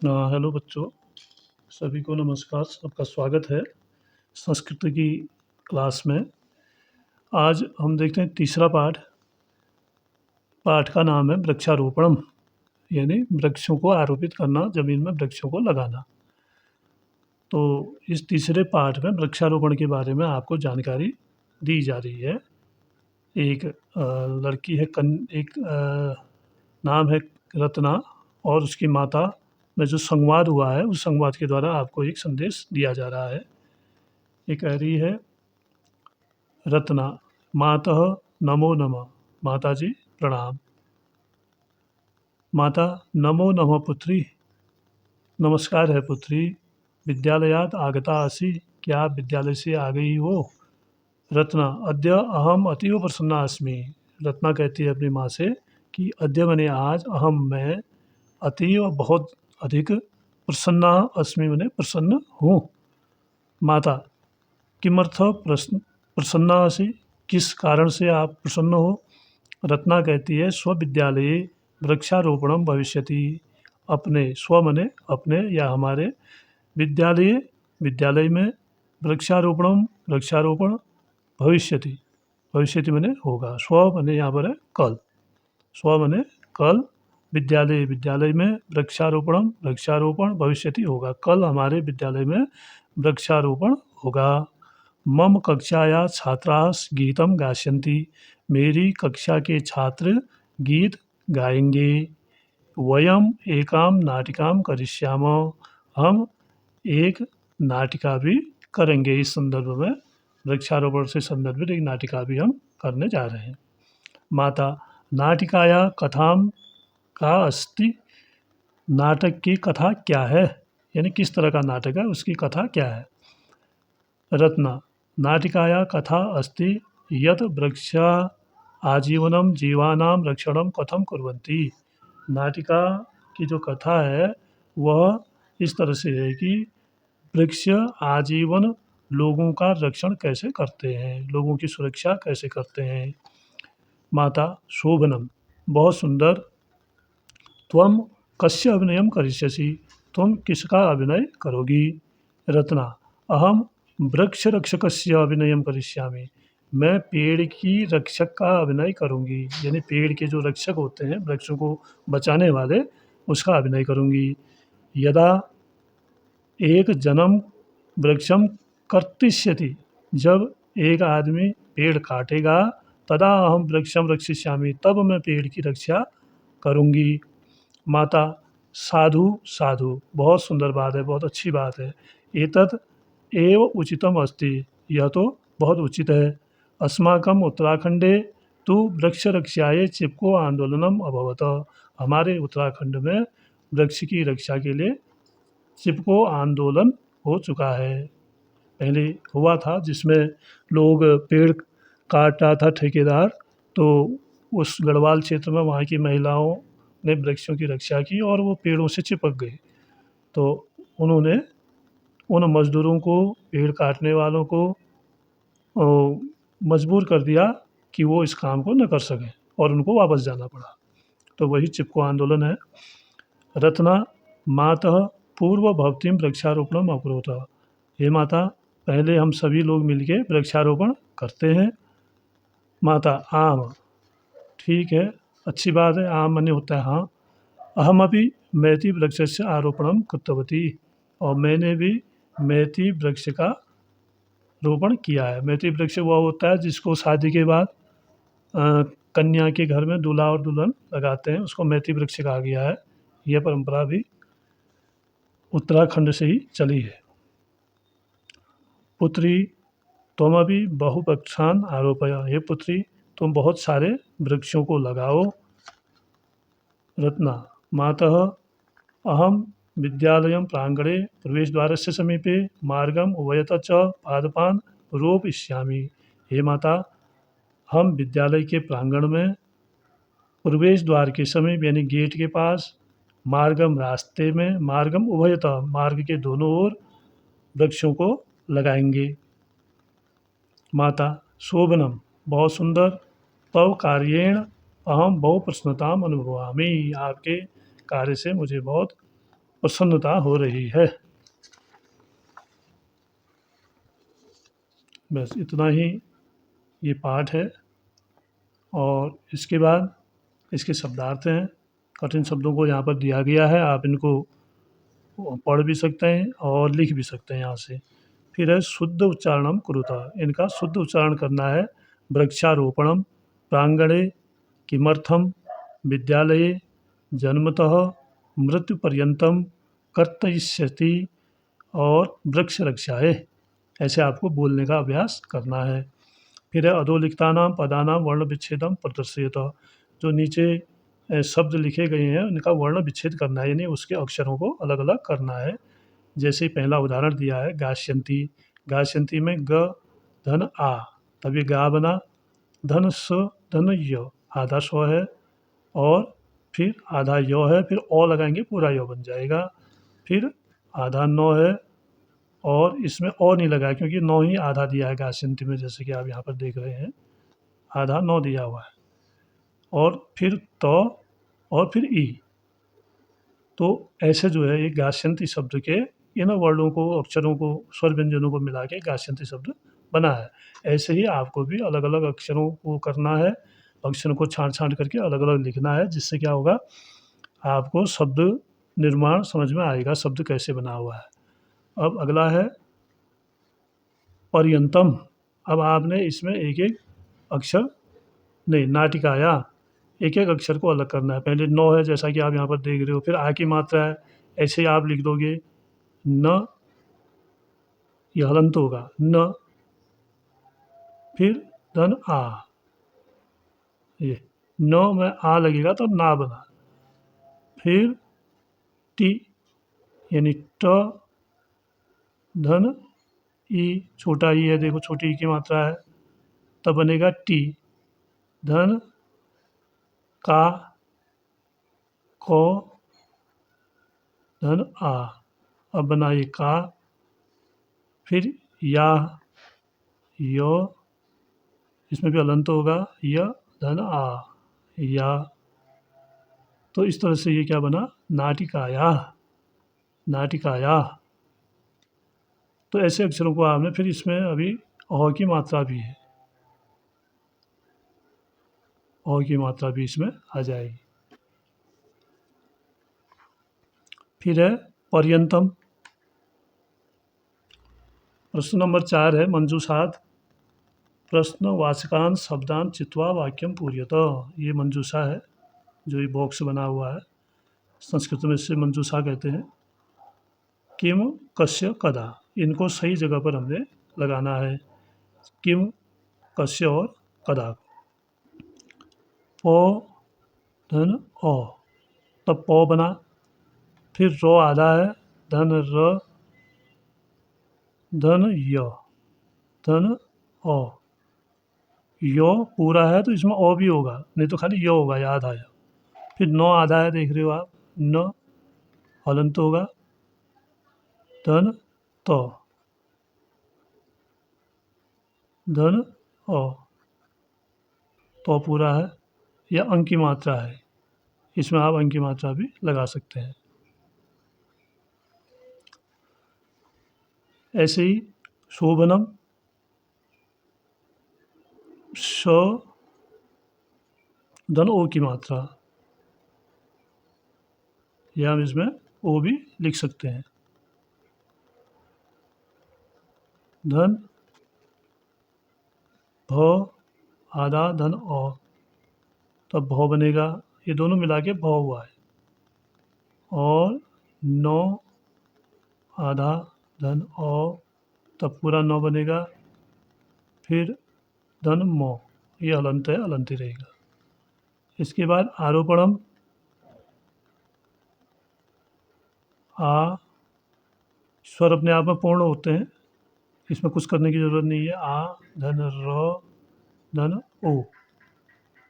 Hello बच्चों, सभी को नमस्कार। सबका स्वागत है संस्कृत की क्लास में। आज हम देखते हैं तीसरा पाठ। पाठ का नाम है वृक्षारोपणम, यानी वृक्षों को आरोपित करना, ज़मीन में वृक्षों को लगाना। तो इस तीसरे पाठ में वृक्षारोपण के बारे में आपको जानकारी दी जा रही है। एक लड़की है, एक नाम है रत्ना, और उसकी माता में जो संवाद हुआ है, उस संवाद के द्वारा आपको एक संदेश दिया जा रहा है। ये कह रही है, रत्ना, मातः नमो नमः। माता जी प्रणाम। माता, नमो नमः पुत्री। नमस्कार है पुत्री। विद्यालयात आगता असि, क्या आप विद्यालय से आ गई हो? रत्ना, अद्य अहम अतीव प्रसन्ना अस्मि। रत्ना कहती है अपनी माँ से कि अद्य मैंने आज, मैं अतीव बहुत अधिक, प्रसन्ना अस्मि मैंने प्रसन्न हूँ। माता, किमर्थ प्रसन्ना असि, किस कारण से आप प्रसन्न हो? रत्ना कहती है, स्वविद्यालये वृक्षारोपणम भविष्यति। अपने स्व मने अपने या हमारे, विद्यालय विद्यालय में, वृक्षारोपण भविष्यति। भविष्यति मने होगा, स्व मने यहाँ पर है कल, स्व मने कल, विद्यालय विद्यालय में, वृक्षारोपण भविष्यति होगा, कल हमारे विद्यालय में वृक्षारोपण होगा। मम कक्षाया छात्राः गीतम गास्यन्ति, मेरी कक्षा के छात्र गीत गाएंगे। वयम एकाम नाटिकाम करिष्यामः, हम एक नाटिका भी करेंगे। इस संदर्भ में, वृक्षारोपण से संदर्भित एक नाटिका भी हम करने जा रहे हैं। माता, नाटिकाया कथाम का अस्ति, नाटक की कथा क्या है, यानी किस तरह का नाटक है, उसकी कथा क्या है? रत्ना, नाटिकाया कथा अस्ति यत् वृक्षा आजीवनम जीवानां रक्षणम कथम कुर्वन्ति। नाटिका की जो कथा है वह इस तरह से है कि वृक्ष आजीवन लोगों का रक्षण कैसे करते हैं, लोगों की सुरक्षा कैसे करते हैं। माता, शोभनम, बहुत सुंदर। त्वम कस्य अभिनयम करिष्यसि, तुम किसका अभिनय करोगी? रत्ना, अहम वृक्ष रक्षकस्य अभिनयम करिष्यामि, मैं पेड़ की रक्षक का अभिनय करूंगी, यानी पेड़ के जो रक्षक होते हैं, वृक्षों को बचाने वाले, उसका अभिनय करूंगी। यदा एक जन्म वृक्षम कर्तिष्यति, जब एक आदमी पेड़ काटेगा, तदा अहम वृक्षम रक्षिष्यामि, तब मैं पेड़ की रक्षा करूंगी। माता, साधु साधु, बहुत सुंदर बात है, बहुत अच्छी बात है। एतत् एव उचितम अस्ति, यह तो बहुत उचित है। अस्माकम उत्तराखंडे तो वृक्ष रक्षाये चिपको आंदोलनम अभवत, हमारे उत्तराखंड में वृक्ष की रक्षा के लिए चिपको आंदोलन हो चुका है। पहले हुआ था, जिसमें लोग पेड़ काट रहा था ठेकेदार, तो उस गढ़वाल क्षेत्र में वहाँ की महिलाओं ने वृक्षों की रक्षा की और वो पेड़ों से चिपक गई। तो उन्होंने उन मज़दूरों को, पेड़ काटने वालों को मजबूर कर दिया कि वो इस काम को न कर सकें, और उनको वापस जाना पड़ा। तो वही चिपको आंदोलन है। रत्ना, मातः पूर्व भवतीम वृक्षारोपणम अकुरोत। हे माता, पहले हम सभी लोग मिलके वृक्षारोपण करते हैं। माता, आम, ठीक है, अच्छी बात है, आम माने होता है हाँ। अहमपि मैती वृक्षस्य आरोपणम कृतवती, और मैंने भी मैती वृक्ष का रोपण किया है। मैती वृक्ष वह होता है जिसको शादी के बाद कन्या के घर में दूल्हा और दुल्हन लगाते हैं, उसको मैती वृक्ष कहा गया है। यह परंपरा भी उत्तराखंड से ही चली है। पुत्री, त्वमपि बहुवृक्षान आरोपय, हे पुत्री, तुम बहुत सारे वृक्षों को लगाओ। रत्ना, मातः अहम विद्यालयं प्रांगणे प्रवेशद्वारस्य समीपे मार्गम उभयतः च पादपान रोपयिष्यामि। हे माता, हम विद्यालय के प्रांगण में प्रवेश द्वार के समीप, यानी गेट के पास, मार्गम रास्ते में, मार्गम उभयतः मार्ग के दोनों ओर वृक्षों को लगाएंगे। माता, शोभनम, बहुत सुंदर। तव कार्येण अहम बहु प्रसन्नताम अनुभवामि, आपके कार्य से मुझे बहुत प्रसन्नता हो रही है। बस इतना ही ये पाठ है। और इसके बाद इसके शब्दार्थ हैं। कठिन शब्दों को यहाँ पर दिया गया है, आप इनको पढ़ भी सकते हैं और लिख भी सकते हैं यहाँ से। फिर है शुद्ध उच्चारणम कुरुतः, इनका शुद्ध उच्चारण करना है। वृक्षारोपणम प्रांगणे किमर्थम विद्यालये जन्मतः मृत्युपर्यंतम कर्तयिष्यति और वृक्ष रक्षाए, ऐसे आपको बोलने का अभ्यास करना है। फिर है अधोलिखितानां पदानां वर्ण विच्छेदम प्रदर्शयत, जो नीचे शब्द लिखे गए हैं उनका वर्ण विच्छेद करना है, यानी उसके अक्षरों को अलग अलग करना है। जैसे पहला उदाहरण दिया है गास्यन्ति, गास्यन्ति में ग धन आ, तभी गा बना। धन स धन य, आधा स्व है और फिर आधा य है, फिर ओ लगाएंगे पूरा य बन जाएगा। फिर आधा नौ है और इसमें ओ नहीं लगाया क्योंकि नौ ही आधा दिया है गास्यन्ति में, जैसे कि आप यहाँ पर देख रहे हैं आधा नौ दिया हुआ है। और फिर तो और फिर ई, तो ऐसे जो है ये गास्यन्ति शब्द के इन वर्णों को, अक्षरों को, स्वर व्यंजनों को मिला के गास्यन्ति शब्द बना है। ऐसे ही आपको भी अलग अलग अक्षरों को करना है, अक्षरों को छांट छांट करके अलग अलग लिखना है, जिससे क्या होगा आपको शब्द निर्माण समझ में आएगा, शब्द कैसे बना हुआ है। अब अगला है पर्यंतम। अब आपने इसमें एक एक अक्षर नहीं, नाटिकाया एक एक अक्षर को अलग करना है। पहले नौ है जैसा कि आप यहाँ पर देख रहे हो, फिर आ की मात्रा है, ऐसे ही आप लिख दोगे न, ये हलंत होगा न, फिर धन आ, ये नौ में आ लगेगा तो ना बना। फिर टी यानी ट, धन ई, छोटा ई है, देखो छोटी ई की मात्रा है, तब बनेगा टी। धन का, को, धन आ, अब बनाइए का। फिर या, यो, इसमें भी हलंत होगा, य धन आ, या। तो इस तरह से ये क्या बना, नाटिकाया, नाटिकाया। तो ऐसे अक्षरों को आपने, फिर इसमें अभी अ की मात्रा भी है, अ की मात्रा भी इसमें आ जाएगी। फिर है पर्यंतम। प्रश्न नंबर 4 है मंजूषात प्रश्न वाचकान शब्दान चित्वा वाक्यम पूर्यतः। ये मंजूषा है, जो ये बॉक्स बना हुआ है, संस्कृत में इसे मंजूषा कहते हैं। किम कस्य कदा, इनको सही जगह पर हमने लगाना है, किम कस्य और कदा। पो धन ओ, तब पो बना। फिर रो आधा है, धन र, धन य, धन ओ। यो पूरा है तो इसमें ओ भी होगा, नहीं तो खाली यो होगा, याद आया। फिर नौ आधा है, देख रहे हो आप, न हलंत होगा, धन तो, धन ओ, तो पूरा है। यह अंक की मात्रा है, इसमें आप अंक की मात्रा भी लगा सकते हैं। ऐसे ही शोभनम, श, धन ओ की मात्रा, या हम इसमें ओ भी लिख सकते हैं। धन भ आधा, धन ओ, तब भौ बनेगा, ये दोनों मिला के भौ हुआ है। और नौ आधा, धन ओ, तब पूरा नौ बनेगा। फिर धन मो, ये हलंत है, हलंत ही रहेगा। इसके बाद आरोपणम, आ, स्वर अपने आप में पूर्ण होते हैं, इसमें कुछ करने की ज़रूरत नहीं है। आ, धन र, धन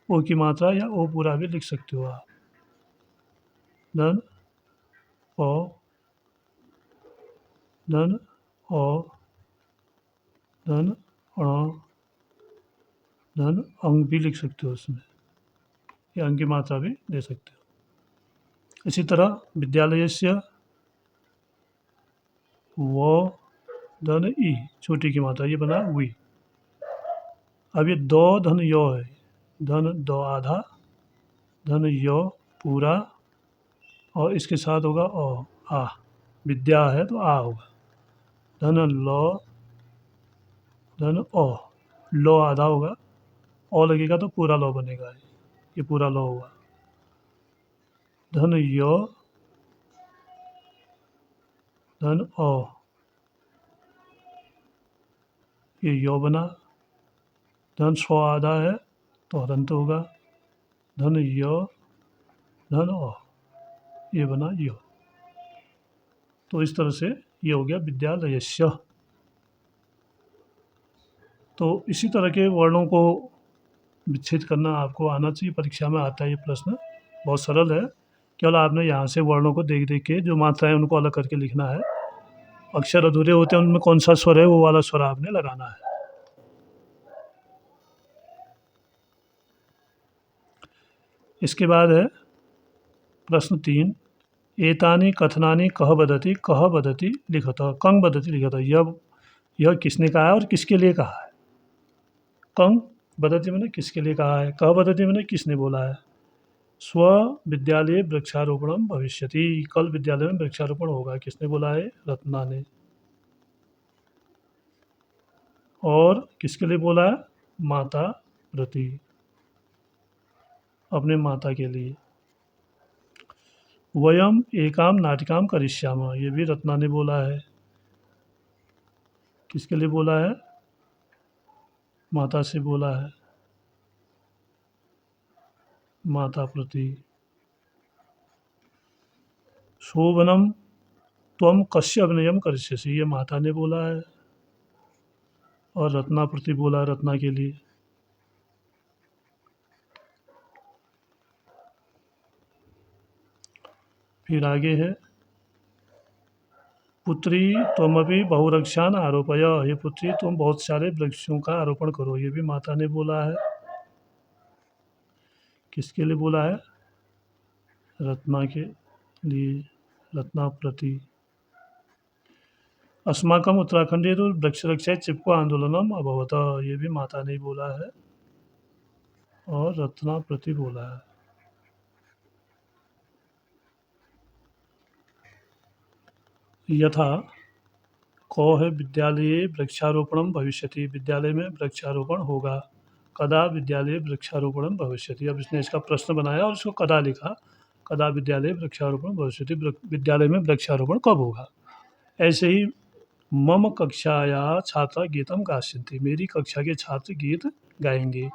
ओ की मात्रा या ओ पूरा भी लिख सकते हो आप। धन ओ, धन ओ, धन अण, धन अंग भी लिख सकते हो उसमें, या अंग की मात्रा भी दे सकते हो। इसी तरह विद्यालयस्य वो धन ई, छोटी की मात्रा, ये बना वी। अब ये दो धन यो है, धन दो आधा, धन यो पूरा, और इसके साथ होगा ओ आ, विद्या है तो आ होगा। धन लो, धन ओ, लो आधा होगा, ओ लगेगा तो पूरा लो बनेगा, ये पूरा लो होगा। धन यो, धन ओ, ये यो बना। धन स्व आधा है तो हदंत होगा। धन यो, धन ओ, ये बना यो। तो इस तरह से ये हो गया विद्यालयस्य। तो इसी तरह के वर्णों को विच्छेद करना आपको आना चाहिए, परीक्षा में आता है ये प्रश्न, बहुत सरल है। केवल आपने यहाँ से वर्णों को देख देख के जो मात्राएं उनको अलग करके लिखना है। अक्षर अधूरे होते हैं, उनमें कौन सा स्वर है वो वाला स्वर आपने लगाना है। इसके बाद है प्रश्न 3, एतानि कथनानि कह वदति लिखत, कंग वदति लिखत। यह किसने कहा है और किसके लिए कहा है। कंग वदति मैंने किसके लिए कहा है, कह वदति मैंने किसने बोला है। स्व विद्यालय वृक्षारोपणम भविष्यति, कल विद्यालय में वृक्षारोपण होगा, किसने बोला है, रत्ना ने। और किसके लिए बोला है, माता प्रति, अपने माता के लिए। वयम एकाम नाटिकाम करिष्यामः, ये भी रत्ना ने बोला है, किसके लिए बोला है, माता से बोला है, माता प्रति। शोभनम त्वम कस्य अभिनयम करिष्यसि, ये माता ने बोला है, और रत्ना प्रति बोला है, रत्ना के लिए। फिर आगे है पुत्री त्वमपि बहुवृक्षान आरोपय, ये पुत्री तुम बहुत सारे वृक्षों का आरोपण करो, ये भी माता ने बोला है, किसके लिए बोला है, रत्ना के लिए, रत्ना प्रति। अस्माकम उत्तराखंडे तो वृक्ष रक्षा चिपको आंदोलनम अभवत, ये भी माता ने बोला है और रत्ना प्रति बोला है। यथा को है विद्यालय वृक्षारोपणम भविष्यति, विद्यालय में वृक्षारोपण होगा। कदा विद्यालय वृक्षारोपणम भविष्यति, अब इसने इसका प्रश्न बनाया और उसको कदा लिखा, कदा विद्यालय वृक्षारोपण भविष्यति, विद्यालय में वृक्षारोपण कब होगा। ऐसे ही मम कक्षाया छात्रा गीतम गायन्ति, मेरी कक्षा के छात्र गीत गाएंगे।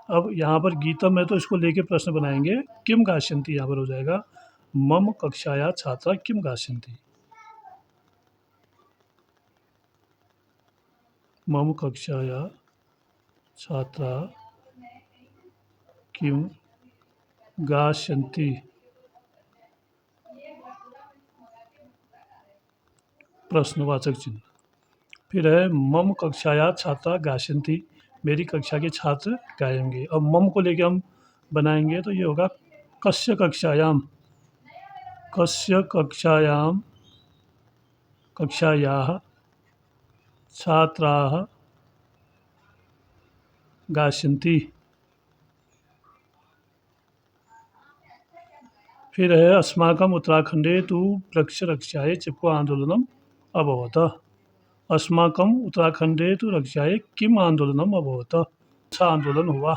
अब यहाँ पर गीतम है तो इसको लेके प्रश्न बनाएंगे, किम गायन्ति यहाँ पर हो जाएगा, मम कक्षाया छात्रा किम गायन्ति, मम कक्षाया छात्रा किम गायन्ति, प्रश्नवाचक चिन्ह। फिर है मम कक्षाया छात्रा गायन्ति, मेरी कक्षा के छात्र गाएंगे। अब मम को लेके हम बनाएंगे तो ये होगा कस्य कक्षायाम, कस्य कक्षायाम, कक्षायाः छात्राः गायन्ति। फिर है अस्माकम उत्तराखंडे तु वृक्षरक्षायै चिपको आंदोलनम अभवत, अस्माकम उत्तराखंडे तु रक्षायै किम आंदोलनम अभवत, अच्छा आंदोलन हुआ।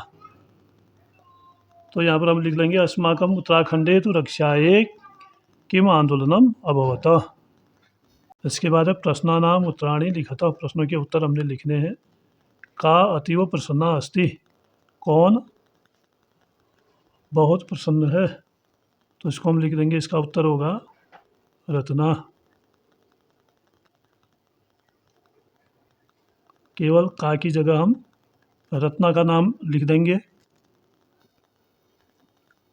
तो यहाँ पर हम लिख लेंगे अस्माकम उत्तराखंडे तु रक्षायै किम आंदोलनम अभवत। इसके बाद है प्रश्नानाम उत्तराणि लिखत, प्रश्नों के उत्तर हमने लिखने हैं। का अतीव प्रसन्ना अस्ति, कौन बहुत प्रसन्न है, तो इसको हम लिख देंगे, इसका उत्तर होगा रत्ना। केवल का की जगह हम रत्ना का नाम लिख देंगे,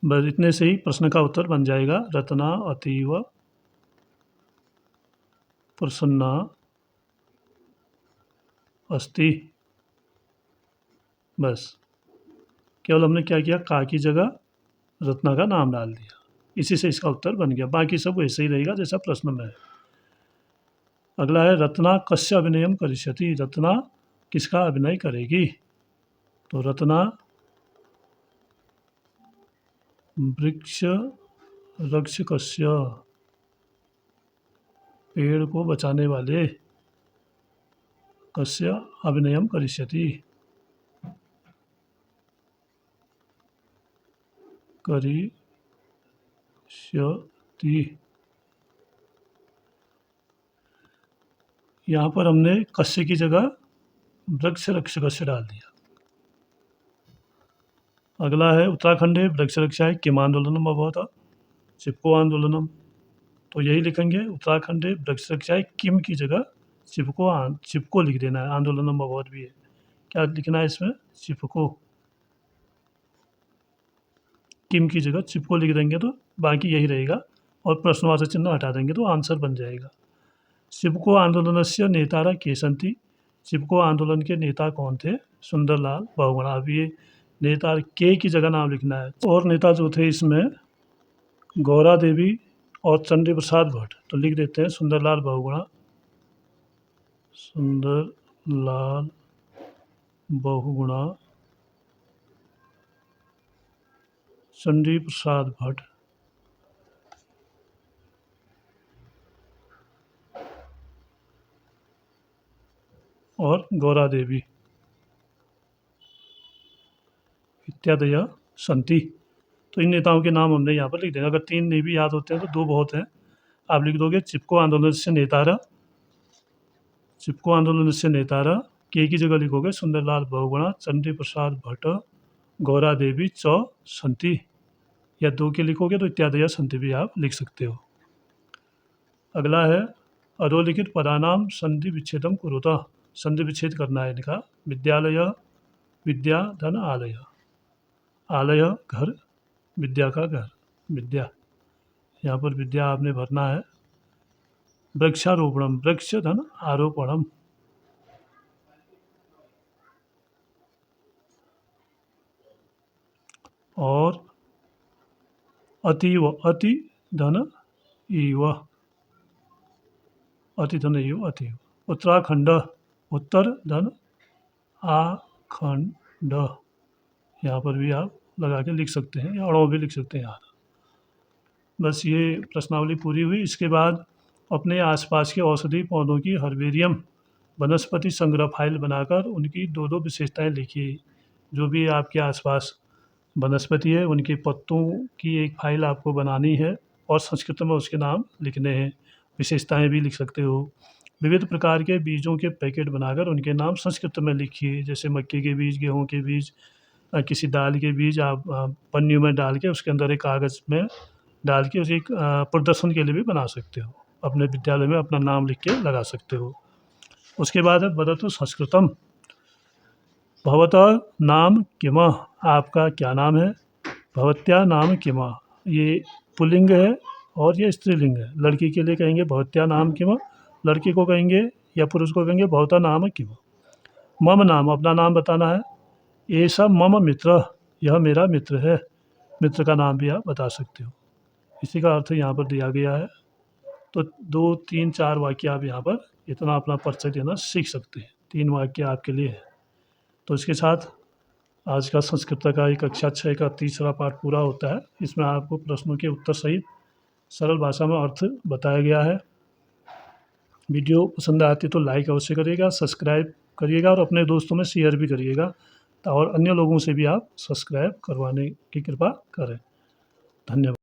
बस इतने से ही प्रश्न का उत्तर बन जाएगा, रत्ना अतीव प्रसन्ना अस्ति। बस केवल हमने क्या किया, का की जगह रत्ना का नाम डाल दिया, इसी से इसका उत्तर बन गया, बाकी सब वैसे ही रहेगा जैसा प्रश्न में है। अगला है रत्ना कस्य अभिनयम करिष्यति, रत्ना किसका अभिनय करेगी? तो रत्ना वृक्ष रक्षकस्य, पेड़ को बचाने वाले, कस्य अभिनयम करिष्यति, करिष्यति। यहाँ पर हमने कस्य की जगह वृक्ष रक्षकस्य डाल दिया। अगला है उत्तराखंडे वृक्ष रक्षाय किम आंदोलनम अभवत्, चिपको आंदोलनम। तो यही लिखेंगे, उत्तराखंडे वृक्ष रक्षाय किम की जगह चिपको लिख देना है, आंदोलनम अभवत् भी है। क्या लिखना है इसमें? चिपको। किम की जगह चिपको लिख देंगे तो बाकी यही रहेगा, और प्रश्नवाचक चिन्ह हटा देंगे तो आंसर बन जाएगा। चिपको आंदोलनस्य नेतारः के सन्ति, चिपको आंदोलन के नेता कौन थे? सुंदरलाल बहुगुणा। अब ये नेता के की जगह नाम लिखना है। और नेता जो थे इसमें गौरा देवी और चंडी प्रसाद भट्ट, तो लिख देते हैं सुंदरलाल बहुगुणा, सुंदरलाल बहुगुणा, चंडी प्रसाद भट्ट और गौरा देवी इत्यादि संति। तो इन नेताओं के नाम हमने यहाँ पर लिख देंगे। अगर तीन नहीं भी याद होते हैं तो दो बहुत हैं। आप लिख दोगे चिपको आंदोलन से नेतारा, चिपको आंदोलन से नेतारा, के की जगह लिखोगे सुंदरलाल बहुगुणा, चंडी प्रसाद भट्ट, गौरा देवी च संति, या दो के लिखोगे तो इत्यादि संति भी आप लिख सकते हो। अगला है अधोलिखित पदानाम संधि विच्छेदम कुरुता, संधि विच्छेद करना है इनका। विद्यालय, विद्या धन आलय, आलय घर, विद्या का घर, विद्या, यहाँ पर विद्या आपने भरना है। वृक्षारोपणम, वृक्ष धन आरोपणम, और अतीव, अति धन इव, अति धन इव, अतीव। उत्तराखंड, उत्तर धन आखंड, यहाँ पर भी आप लगा के लिख सकते हैं, या अड़ों भी लिख सकते हैं यहाँ। बस ये प्रश्नावली पूरी हुई। इसके बाद अपने आसपास के औषधि पौधों की हर्बेरियम वनस्पति संग्रह फाइल बनाकर उनकी दो दो विशेषताएं लिखिए। जो भी आपके आसपास वनस्पति है उनके पत्तों की एक फाइल आपको बनानी है, और संस्कृत में उसके नाम लिखने हैं, विशेषताएं भी लिख सकते हो। विविध प्रकार के बीजों के पैकेट बनाकर उनके नाम संस्कृत में लिखिए, जैसे मक्के के बीज, गेहूँ के बीज, किसी दाल के बीज आप पन्नियों में डाल के उसके अंदर एक कागज़ में डाल के उसे एक प्रदर्शन के लिए भी बना सकते हो, अपने विद्यालय में अपना नाम लिख के लगा सकते हो। उसके बाद है वदतु संस्कृतम, भवतः नाम किम, आपका क्या नाम है? भवत्या नाम किम, ये पुल्लिंग है और ये स्त्रीलिंग है। लड़की के लिए कहेंगे भवत्या नाम किम, लड़की को कहेंगे या पुरुष को कहेंगे भवता नाम किम। मम नाम, अपना नाम बताना है। ये सब मम मित्र, यह मेरा मित्र है, मित्र का नाम भी आप बता सकते हो। इसी का अर्थ यहाँ पर दिया गया है। तो 2, 3, 4 वाक्य आप यहाँ पर इतना अपना परिचय देना सीख सकते हैं। 3 वाक्य आपके लिए है। तो इसके साथ आज का संस्कृत का एक कक्षा 6 का तीसरा पाठ पूरा होता है। इसमें आपको प्रश्नों के उत्तर सहित सरल भाषा में अर्थ बताया गया है। वीडियो पसंद आती है तो लाइक अवश्य करिएगा, सब्सक्राइब करिएगा और अपने दोस्तों में शेयर भी करिएगा, और अन्य लोगों से भी आप सब्सक्राइब करवाने की कृपा करें। धन्यवाद।